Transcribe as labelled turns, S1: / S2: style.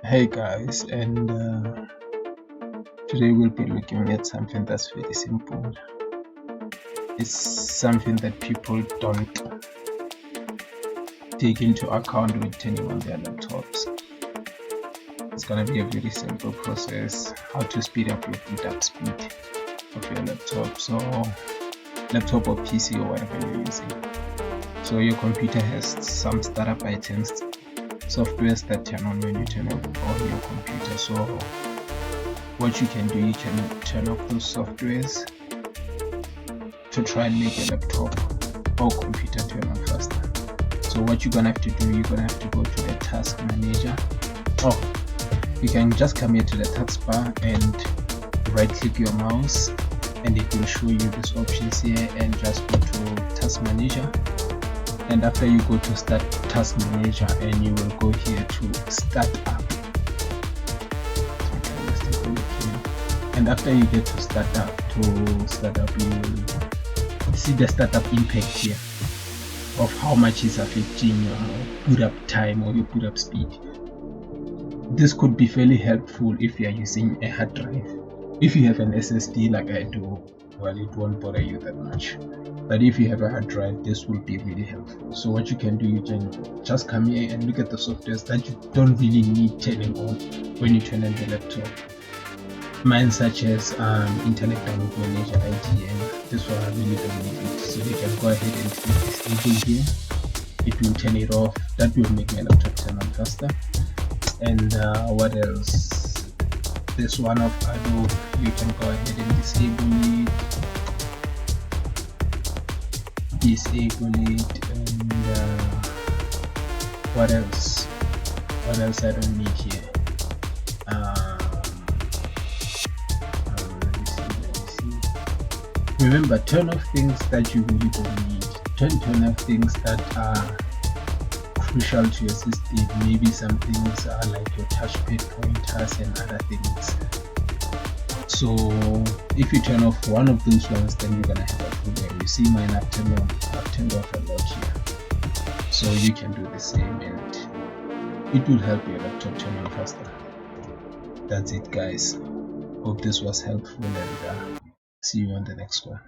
S1: Hey guys, and today we'll be looking at something that's very simple. It's something that people don't take into account when turning on their laptops. It's gonna be a very simple process how to speed up your boot up speed of your laptop. So laptop or PC or whatever you're using. So your computer has some startup items, softwares that turn on when you turn on your computer. So what you can do, you can turn off those softwares to try and make your laptop or computer turn on faster. So what you're gonna have to do, you're gonna have to go to the task manager. You can just come here to the taskbar and right click your mouse and it will show you these options here, and just go to task manager, and after you go to start task manager, and you will go here to start up. Okay, let's take a look here. And after you get to start up, you will see the startup impact here of how much is affecting your boot up time or your boot up speed. This could be fairly helpful if you are using a hard drive. If you have an SSD like I do, well, it won't bother you that much. But if you have a hard drive, this will be really helpful. So what you can do, you can just come here and look at the softwares that you don't really need turning on when you turn on the laptop. Mine such as Internet Download Manager, IDM. This one I really don't need it. So you can go ahead and click disable here. It will turn it off. That will make my laptop turn on faster. And what else? This one of Adobe, you can go ahead and disable it, and what else I don't need here. Let me see. Remember, turn off things that you really don't need. Turn off things that are crucial to your system. Maybe some things are like your touchpad pointers and other things. So if you turn off one of those ones, then you're gonna have a problem. You see mine, I've turned off a lot here. So you can do the same, and it will help your laptop turn on faster. That's it guys. Hope this was helpful, and see you on the next one.